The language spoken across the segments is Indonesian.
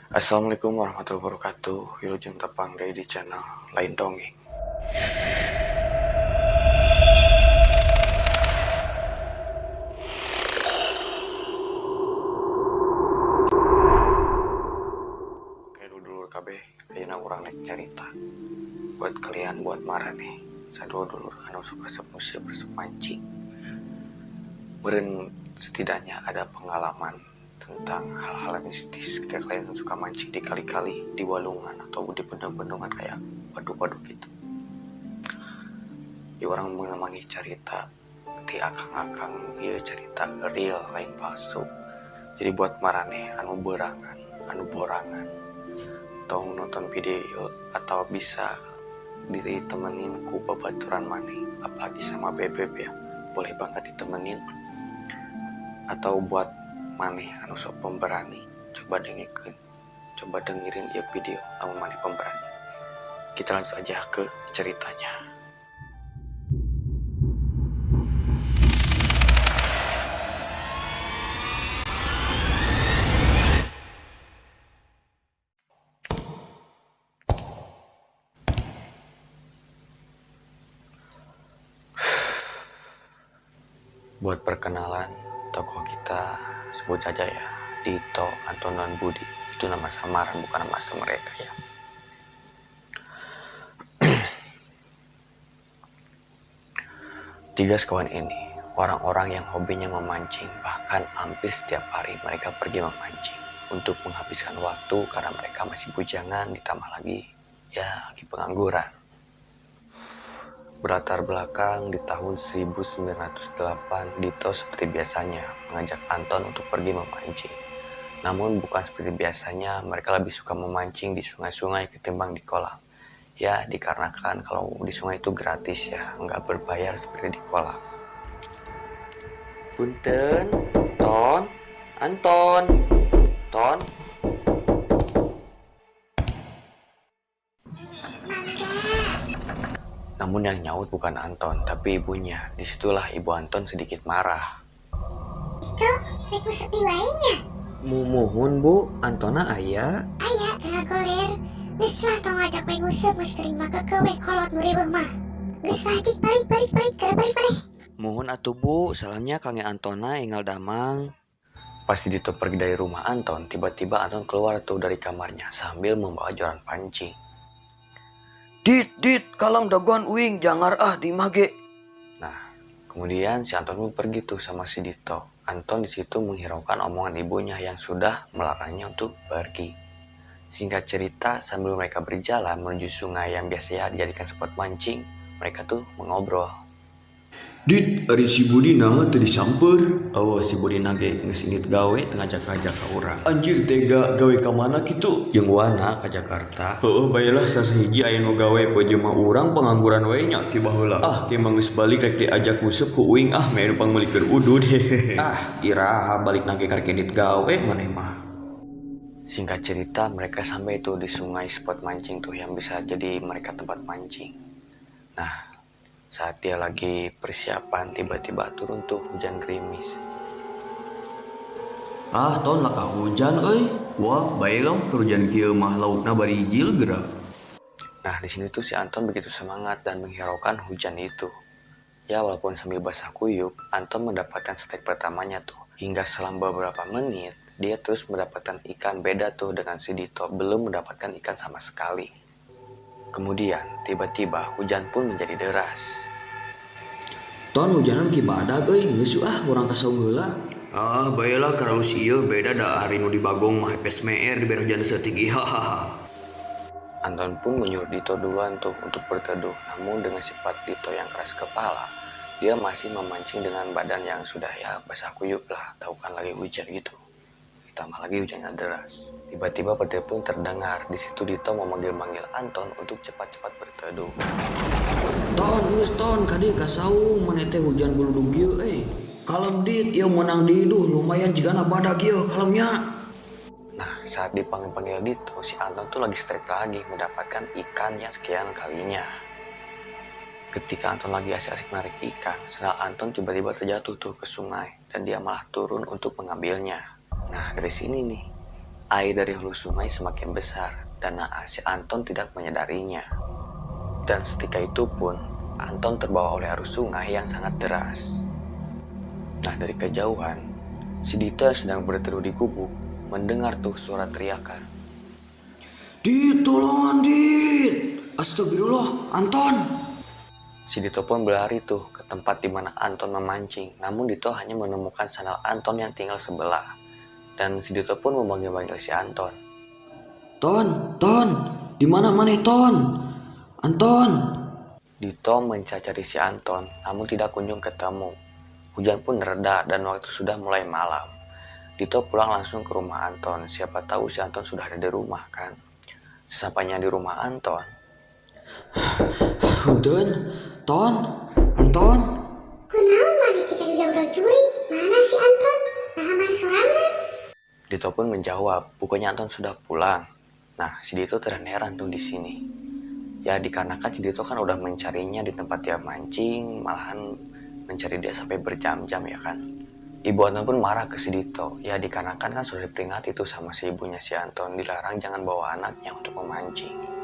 Assalamualaikum warahmatullahi wabarakatuh. Wilujeng tepang dari di channel Lain Dongeng. Oke dulur kabeh, ayeuna urang rek cerita. Buat kalian buat marah nih. Sadulur anu suka resep mancing. Meureun setidaknya ada pengalaman tentang hal-hal mistis ketika kalian suka mancing di kali-kali, di walungan atau di bendung-bendungan kayak waduk-waduk gitu. Ya orang mengalami cerita ti akang-akang ieu cerita real lain palsu. Jadi buat marane anu berangan, anu borangan, tong nonton video atau bisa ditemenin ku babaturan maneh, apalagi sama bebek ya, boleh banget ditemenin. Atau buat maneh anu sok pemberani, coba dengerin ya video anu maneh pemberani. Kita lanjut aja ke ceritanya. Buat perkenalan, tokoh kita sebut saja ya Dito Antonan Budi. Itu nama samaran, bukan nama asli mereka ya. Tiga sekawan ini orang-orang yang hobinya memancing, bahkan hampir setiap hari mereka pergi memancing untuk menghabiskan waktu karena mereka masih bujangan, ditambah lagi ya lagi pengangguran. Berlatar belakang di tahun 1908, Dito seperti biasanya mengajak Anton untuk pergi memancing. Namun bukan seperti biasanya, mereka lebih suka memancing di sungai-sungai ketimbang di kolam. Ya, dikarenakan kalau di sungai itu gratis ya, nggak berbayar seperti di kolam. Punten, Ton, Anton, Ton. Namun yang nyaut bukan Anton, tapi ibunya. Disitulah ibu Anton sedikit marah. Itu, reku sepi wainya. Muhun bu, Antona aya. Aya, tengah koler. Geus lah tong ngajak we nguseup geus terima kekewe kolot nu riweuh mah. Geus lah cik balik, keur balik maneh. Muhun atuh bu, salamnya Kang Antona enggal damang. Pas Dito pergi dari rumah Anton, tiba-tiba Anton keluar tuh dari kamarnya sambil membawa joran pancing. Dit, kalam daguan uing, jangar di mage. Nah, kemudian si Anton pun pergi tuh sama si Dito. Anton di situ menghiraukan omongan ibunya yang sudah melarangnya untuk pergi. Singkat cerita, sambil mereka berjalan menuju sungai yang biasanya dijadikan spot mancing, mereka tuh mengobrol. Dit, ari si Budi naha teu disamper. Oh, si Budi nage ngesingit gawe tengah ngajak-ngajak ka urang. Anjir tega gawe ka mana kitu? Jeung wana ka Jakarta. Heueuh baelah sasahiji aya nu gawe poe jelema urang pengangguran wae nya ti baheula. Teh mah geus balik rek diajak nguseup ku uing me numpang meuli keur udud hehehe. Iraha balik nage karek edit gawe maneh mah. Singkat cerita, mereka sampai tuh di sungai spot mancing tuh yang bisa jadi mereka tempat mancing. Nah, saat dia lagi persiapan, tiba-tiba turun tuh hujan gerimis. Ton laka hujan euy. Wah, baelah keur hujan kieu mah laukna bari hijil geura. Nah, di sini tuh si Anton begitu semangat dan menghiraukan hujan itu. Ya, walaupun sambil basah kuyup, Anton mendapatkan stek pertamanya tuh. Hingga selama beberapa menit, dia terus mendapatkan ikan. Beda tuh dengan si Dito, belum mendapatkan ikan sama sekali. Kemudian, tiba-tiba hujan pun menjadi deras. Ton hujanan ki badag euy, geus urang kasaung heula. Baelah karalus ieu beda da hari nu di Bagong mah hepes meer dibere hujan seutik hahaha. Anton pun menyuruh Dito duluan tuh untuk berteduh. Namun dengan sifat Dito yang keras kepala, dia masih memancing dengan badan yang sudah ya basah kuyup lah. Tahu kan lagi hujan gitu. Ditambah lagi hujannya deras. Tiba-tiba petir pun terdengar. Di situ Dito memanggil-manggil Anton untuk cepat-cepat berteduh. Ton, kadi kasaung maneh teh hujan buludug ieu Kalem dit, ieu menang diduh lumayan jigana badag ieu kalemnya. Nah, saat dipanggil-panggil Dito, si Anton tuh lagi strike lagi mendapatkan ikan yang sekian kalinya. Ketika Anton lagi asik-asik narik ikan, sendal Anton tiba-tiba terjatuh tuh ke sungai dan dia malah turun untuk mengambilnya. Nah, dari sini nih, Air dari hulu sungai semakin besar dan naas si Anton tidak menyadarinya. Dan seketika itu pun Anton terbawa oleh arus sungai yang sangat deras. Nah, dari kejauhan, si Dito yang sedang berteduh di gubuk mendengar tuh suara teriakan. Dit, tolongan Dit. Astagfirullah, Anton. Si Dito pun berlari tuh ke tempat di mana Anton memancing. Namun Dito hanya menemukan sandal Anton yang tinggal sebelah. Dan si Dito pun memanggil-manggil si Anton. Ton, di mana maneh Ton? Anton. Dito mencari si Anton, namun tidak kunjung ketemu. Hujan pun reda dan waktu sudah mulai malam. Dito pulang langsung ke rumah Anton. Siapa tahu si Anton sudah ada di rumah kan. Sesampainya di rumah Anton, Punten, Ton, Anton. Kunaon mana jika udah curi? Mana si Anton? Nah, mana sorangan? Dito pun menjawab, bukannya Anton sudah pulang. Nah, si Dito terheran tuh di sini. Ya dikarenakan si Dito kan udah mencarinya di tempat dia mancing, malahan mencari dia sampai berjam-jam ya kan. Ibu Anton pun marah ke si Dito. Ya dikarenakan kan sudah diperingati tuh sama si ibunya si Anton, dilarang jangan bawa anaknya untuk memancing.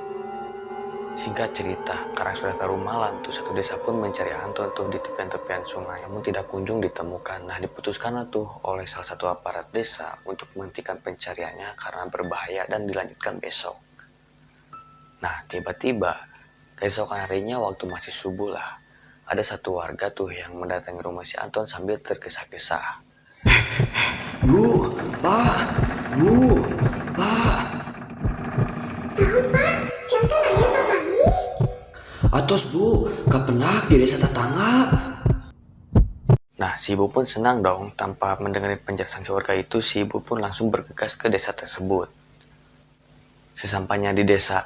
Singkat cerita, karena sudah terlalu malam, tuh satu desa pun mencari Anton tuh di tepian-tepian sungai, namun tidak kunjung ditemukan. Nah, diputuskan tuh oleh salah satu aparat desa untuk menghentikan pencariannya karena berbahaya dan dilanjutkan besok. Nah, tiba-tiba, keesokan harinya waktu masih subuh lah, ada satu warga tuh yang mendatangi rumah si Anton sambil tergesa-gesa. Bu, Pak, Bu, Pak. Naon pak? Si Anton aya kapangi? Atos Bu, kapendak di desa tetangga. Nah, si ibu pun senang dong. Tanpa mendengar penjelasan si warga itu, si ibu pun langsung bergegas ke desa tersebut. Sesampainya di desa,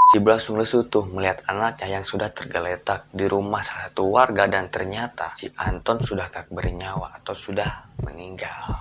si ibu langsung lesu tuh melihat anaknya yang sudah tergeletak di rumah salah satu warga dan ternyata si Anton sudah tak bernyawa atau sudah meninggal.